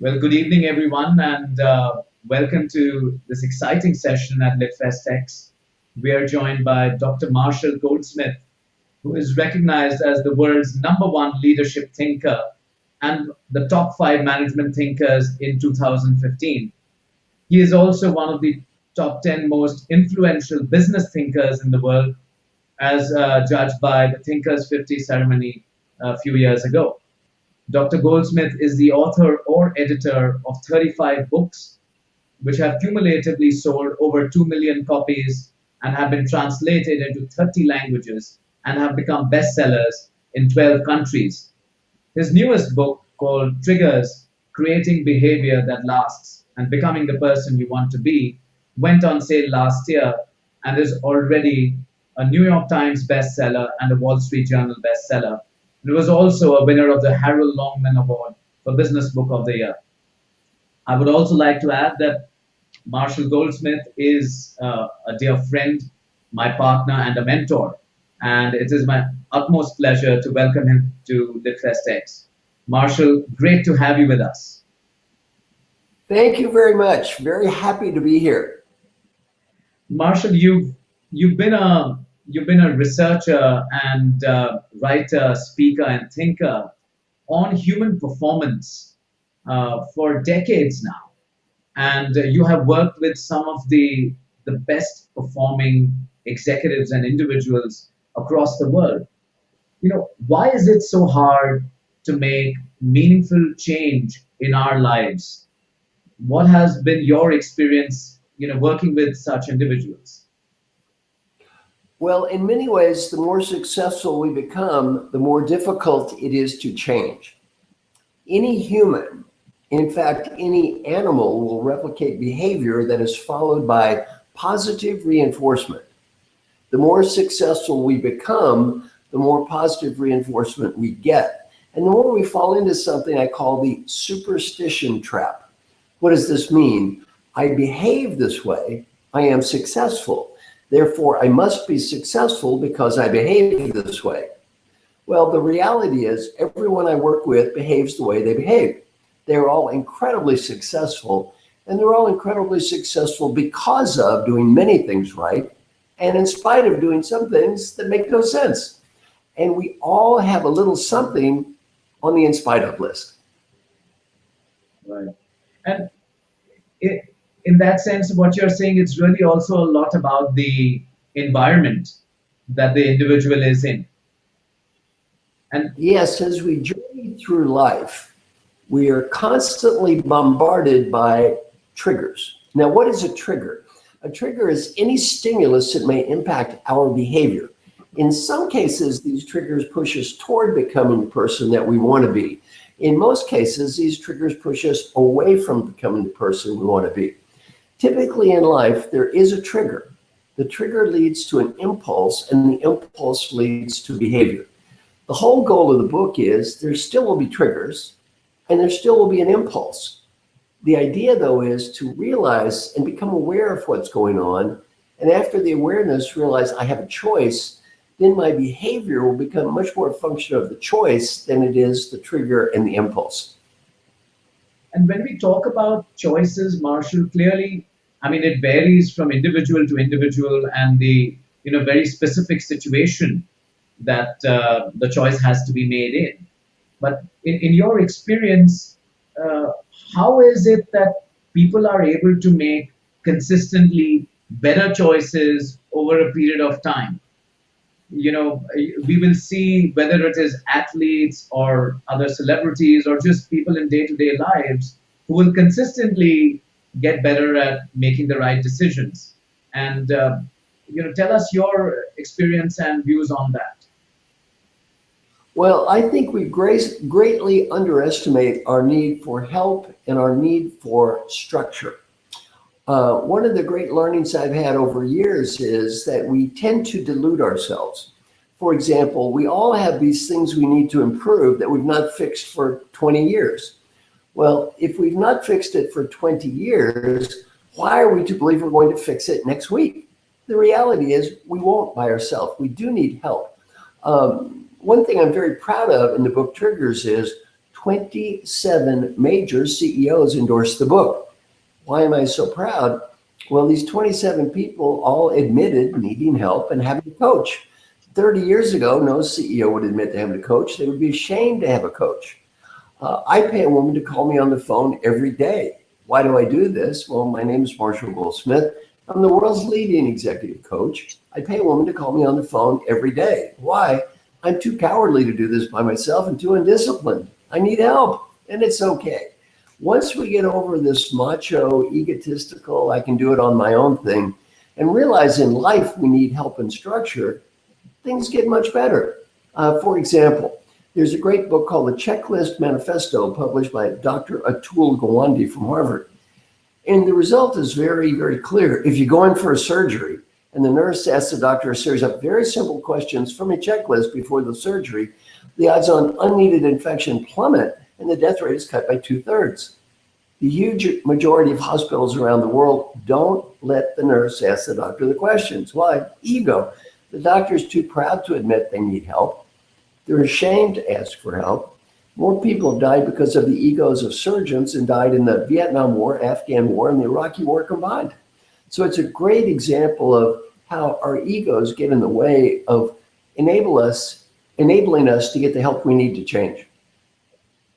Well, good evening, everyone, and welcome to this exciting session at LitFestx. We are joined by Dr. Marshall Goldsmith, who is recognized as the world's number one leadership thinker and the top five management thinkers in 2015. He is also one of the top 10 most influential business thinkers in the world, as judged by the Thinkers 50 ceremony a few years ago. Dr. Goldsmith is the author or editor of 35 books, which have cumulatively sold over 2 million copies and have been translated into 30 languages and have become bestsellers in 12 countries. His newest book, called Triggers: Creating Behavior That Lasts and Becoming the Person You Want to Be, went on sale last year and is already a New York Times bestseller and a Wall Street Journal bestseller. It was also a winner of the Harold Longman Award for Business Book of the Year. I would also like to add that Marshall Goldsmith is a dear friend, my partner, and a mentor. And it is my utmost pleasure to welcome him to LitFestx. Marshall, great to have you with us. Thank you very much. Very happy to be here. Marshall, you've been a researcher and writer, speaker, and thinker on human performance for decades now, and you have worked with some of the best performing executives and individuals across the world. Why is it so hard to make meaningful change in our lives? What has been your experience, working with such individuals? Well, in many ways, the more successful we become, the more difficult it is to change. Any human, in fact, any animal, will replicate behavior that is followed by positive reinforcement. The more successful we become, the more positive reinforcement we get. And the more we fall into something I call the superstition trap. What does this mean? I behave this way, I am successful. Therefore, I must be successful because I behave this way. Well, the reality is everyone I work with behaves the way they behave. They're all incredibly successful, and they're all incredibly successful because of doing many things right, and in spite of doing some things that make no sense. And we all have a little something on the in spite of list. Right. And in that sense, what you're saying, it's really also a lot about the environment that the individual is in. And Yes, as we journey through life, we are constantly bombarded by triggers. Now, what is a trigger? A trigger is any stimulus that may impact our behavior. In some cases, these triggers push us toward becoming the person that we want to be. In most cases, these triggers push us away from becoming the person we want to be. Typically in life, there is a trigger. The trigger leads to an impulse, and the impulse leads to behavior. The whole goal of the book is there still will be triggers, and there still will be an impulse. The idea, though, is to realize and become aware of what's going on, and after the awareness, realize I have a choice. Then my behavior will become much more a function of the choice than it is the trigger and the impulse. and when we talk about choices, Marshall, clearly, I mean, it varies from individual to individual and the very specific situation that the choice has to be made in. But in your experience, uh, how is it that people are able to make consistently better choices over a period of time? We will see whether it is athletes or other celebrities or just people in day-to-day lives who will consistently get better at making the right decisions. And tell us your experience and views on that. Well, I think we greatly underestimate our need for help and our need for structure. One of the great learnings I've had over years is that we tend to delude ourselves. For example, we all have these things we need to improve that we've not fixed for 20 years. Well, if we've not fixed it for 20 years, why are we to believe we're going to fix it next week? The reality is we won't by ourselves. We do need help. One thing I'm very proud of in the book Triggers is 27 major CEOs endorsed the book. Why am I so proud? Well, these 27 people all admitted needing help and having a coach. 30 years ago, no CEO would admit to having a coach. They would be ashamed to have a coach. I pay a woman to call me on the phone every day. Why do I do this? Well, my name is Marshall Goldsmith. I'm the world's leading executive coach. I pay a woman to call me on the phone every day. Why? I'm too cowardly to do this by myself and too undisciplined. I need help, and it's okay. Once we get over this macho, egotistical, I can do it on my own thing, and realize in life we need help and structure, things get much better. For example, there's a great book called The Checklist Manifesto, published by Dr. Atul Gawande from Harvard. And the result is very, very clear. If you go in for a surgery and the nurse asks the doctor a series of very simple questions from a checklist before the surgery, the odds on unneeded infection plummet and the death rate is cut by 2/3. The huge majority of hospitals around the world don't let the nurse ask the doctor the questions. Why? Ego. The doctor is too proud to admit they need help. They're ashamed to ask for help. More people have died because of the egos of surgeons than died in the Vietnam War, Afghan War, and the Iraqi War combined. So it's a great example of how our egos get in the way of enabling us to get the help we need to change.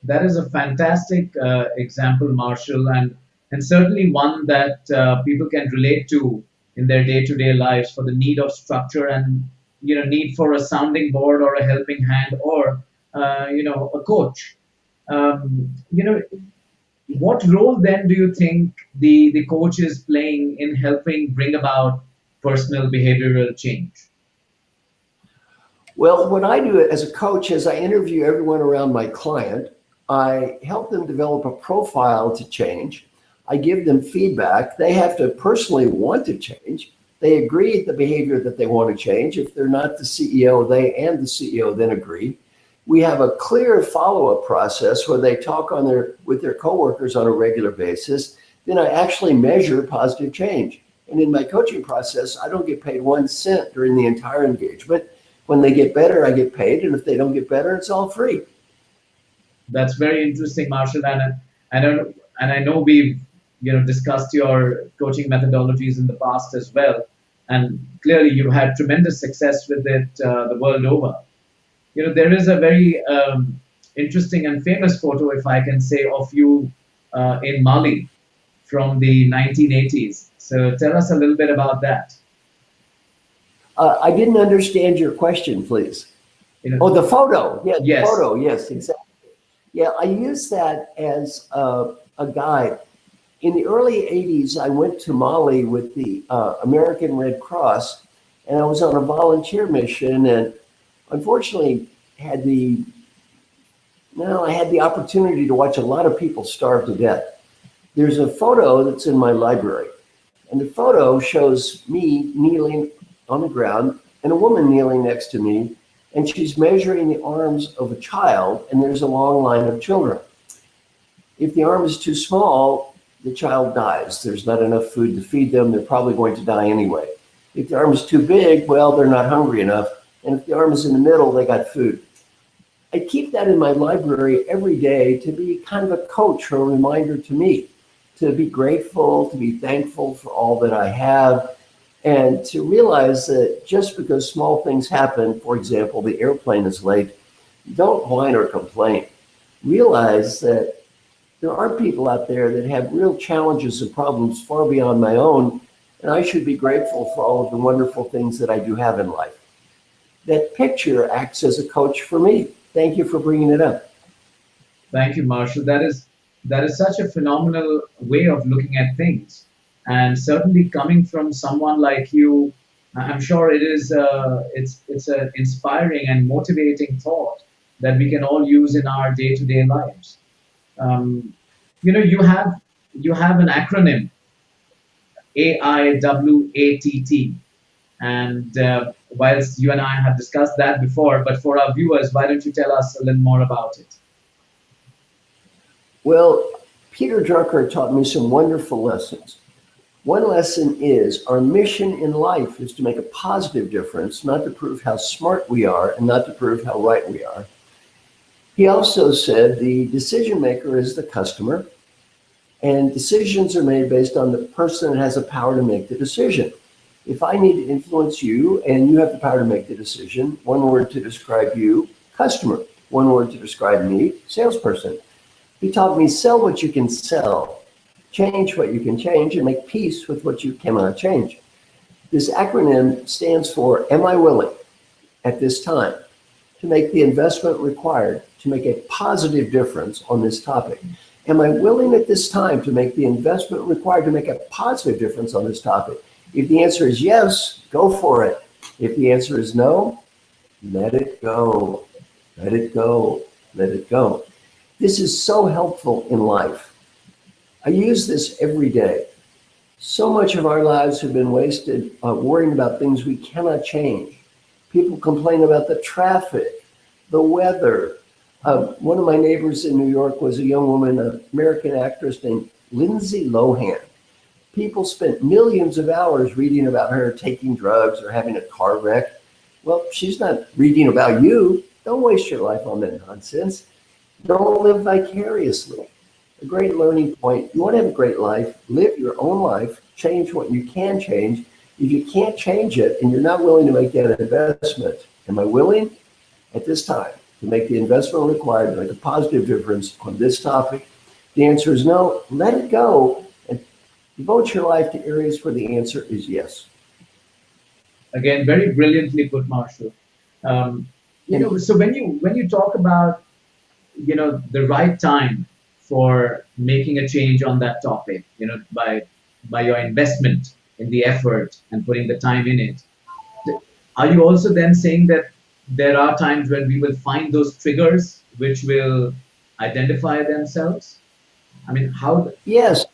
That is a fantastic example, Marshall, and certainly one that people can relate to in their day-to-day lives for the need of structure and need for a sounding board or a helping hand or a coach. What role then do you think the coach is playing in helping bring about personal behavioral change? Well, what I do as a coach is I interview everyone around my client. I help them develop a profile to change. I give them feedback. They have to personally want to change. They agree the behavior that they want to change. If they're not the CEO, they and the CEO then agree. We have a clear follow-up process where they talk with their coworkers on a regular basis. Then I actually measure positive change. And in my coaching process, I don't get paid 1 cent during the entire engagement. When they get better, I get paid. And if they don't get better, it's all free. That's very interesting, Marshall. And I know we've discussed your coaching methodologies in the past as well. And clearly, you've had tremendous success with it the world over. There is a very interesting and famous photo, if I can say, of you in Mali from the 1980s. So tell us a little bit about that. I didn't understand your question, please. Oh, the photo. Yeah, the Yes. photo. Yes, exactly. Yeah, I use that as a guide. In the early 80s, I went to Mali with the American Red Cross, and I was on a volunteer mission, and unfortunately I had the opportunity to watch a lot of people starve to death. There's a photo that's in my library, and the photo shows me kneeling on the ground and a woman kneeling next to me, and she's measuring the arms of a child, and there's a long line of children. If the arm is too small, the child dies. There's not enough food to feed them. They're probably going to die anyway. If the arm is too big, well, they're not hungry enough. And if the arm is in the middle, they got food. I keep that in my library every day to be kind of a coach or a reminder to me to be grateful, to be thankful for all that I have, and to realize that just because small things happen, for example, the airplane is late, don't whine or complain. Realize that there are people out there that have real challenges and problems far beyond my own, and I should be grateful for all of the wonderful things that I do have in life. That picture acts as a coach for me. Thank you for bringing it up. Thank you, Marshall. That is such a phenomenal way of looking at things, and certainly coming from someone like you, I'm sure it's an inspiring and motivating thought that we can all use in our day-to-day lives. You have an acronym AIWATT, and whilst you and I have discussed that before, but for our viewers, why don't you tell us a little more about it? Well, Peter Drucker taught me some wonderful lessons. One lesson is our mission in life is to make a positive difference, not to prove how smart we are and not to prove how right we are. He also said the decision maker is the customer, and decisions are made based on the person that has the power to make the decision. If I need to influence you and you have the power to make the decision, one word to describe you, customer. One word to describe me, salesperson. He taught me sell what you can sell, change what you can change, and make peace with what you cannot change. This acronym stands for Am I willing at this time to make the investment required to make a positive difference on this topic? Am I willing at this time to make the investment required to make a positive difference on this topic? If the answer is yes, go for it. If the answer is no, let it go. Let it go. Let it go. This is so helpful in life. I use this every day. So much of our lives have been wasted worrying about things we cannot change. People complain about the traffic, the weather. One of my neighbors in New York was a young woman, an American actress named Lindsay Lohan. People spent millions of hours reading about her taking drugs or having a car wreck. Well, she's not reading about you. Don't waste your life on that nonsense. Don't live vicariously. A great learning point. You want to have a great life, live your own life, change what you can change. If you can't change it and you're not willing to make that investment, am I willing at this time to make the investment required to make a positive difference on this topic? The answer is no. Let it go and devote your life to areas where the answer is yes. Again, very brilliantly put, Marshall. So when you talk about the right time for making a change on that topic, by your investment in the effort and putting the time in it, are you also then saying that there are times when we will find those triggers which will identify themselves? I mean, how? Yes.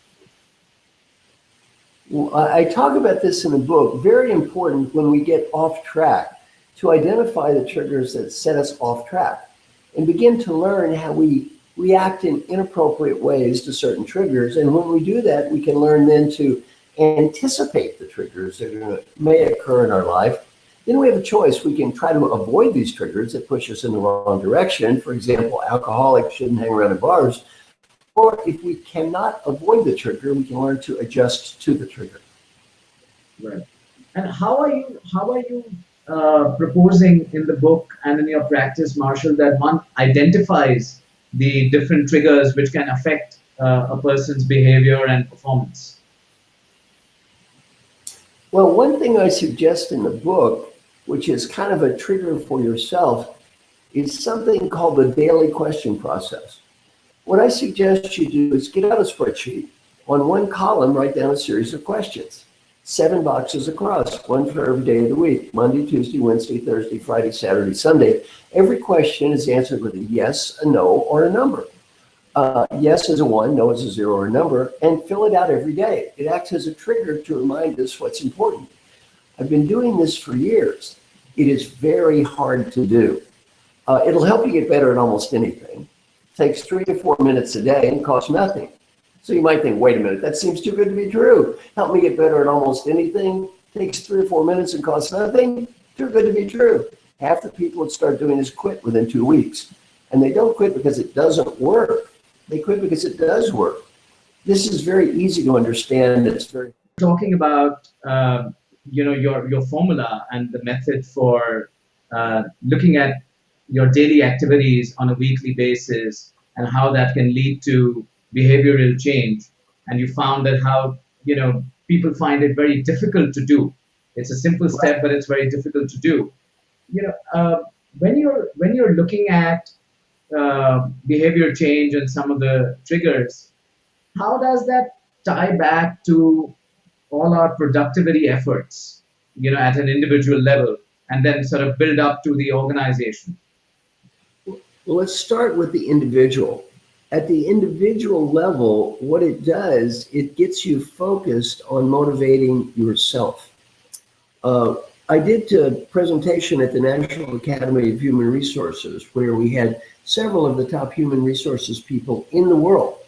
Well, I talk about this in the book. Very important when we get off track to identify the triggers that set us off track and begin to learn how we react in inappropriate ways to certain triggers. And when we do that, we can learn then to anticipate the triggers that may occur in our life. Then we have a choice. We can try to avoid these triggers that push us in the wrong direction. For example, alcoholics shouldn't hang around in bars. Or if we cannot avoid the trigger, we can learn to adjust to the trigger. Right. And how are you proposing in the book and in your practice, Marshall, that one identifies the different triggers which can affect a person's behavior and performance? Well, one thing I suggest in the book, which is kind of a trigger for yourself, is something called the daily question process. What I suggest you do is get out a spreadsheet. On one column, write down a series of questions. 7 boxes across, one for every day of the week, Monday, Tuesday, Wednesday, Thursday, Friday, Saturday, Sunday. Every question is answered with a yes, a no, or a number. Yes is a 1, no is a 0 or a number, and fill it out every day. It acts as a trigger to remind us what's important. I've been doing this for years. It is very hard to do. It'll help you get better at almost anything. It takes 3 to 4 minutes a day and costs nothing. So you might think, wait a minute, that seems too good to be true. Help me get better at almost anything. Takes 3 or 4 minutes and costs nothing. Too good to be true. Half the people that start doing this quit within 2 weeks. And they don't quit because it doesn't work. They quit because it does work. This is very easy to understand. It's very talking about your formula and the method for looking at your daily activities on a weekly basis and how that can lead to behavioral change. And you found that how people find it very difficult to do. It's a simple step, but it's very difficult to do. When you're looking at behavior change and some of the triggers, how does that tie back to all our productivity efforts, at an individual level, and then sort of build up to the organization? Well, let's start with the individual. At the individual level, what it does, it gets you focused on motivating yourself. I did a presentation at the National Academy of Human Resources where we had several of the top human resources people in the world.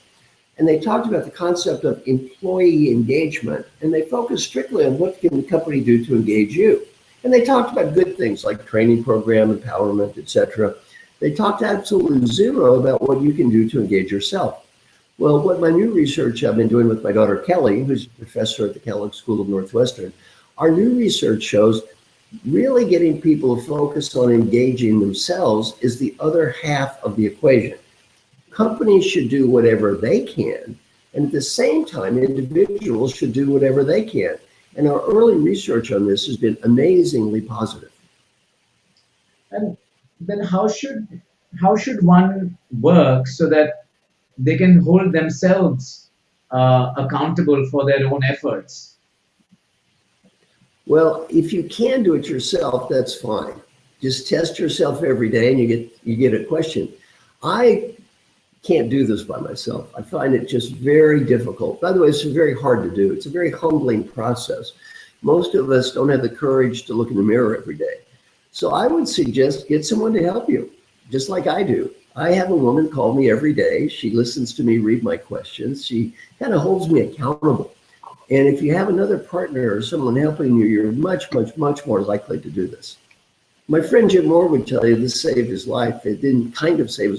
And they talked about the concept of employee engagement, and they focused strictly on what can the company do to engage you. And they talked about good things like training program, empowerment, etc. They talked absolutely zero about what you can do to engage yourself. Well, what my new research I've been doing with my daughter Kelly, who's a professor at the Kellogg School of Northwestern, our new research shows really getting people to focus on engaging themselves is the other half of the equation. Companies should do whatever they can, and at the same time, individuals should do whatever they can. And our early research on this has been amazingly positive. And then how should one work so that they can hold themselves accountable for their own efforts? Well, if you can do it yourself, that's fine. Just test yourself every day and you get a question. I can't do this by myself. I find it just very difficult. By the way, it's very hard to do. It's a very humbling process. Most of us don't have the courage to look in the mirror every day. So I would suggest get someone to help you, just like I do. I have a woman call me every day. She listens to me read my questions. She kind of holds me accountable. And if you have another partner or someone helping you, you're much, much, much more likely to do this. My friend Jim Moore would tell you this saved his life. It didn't kind of save his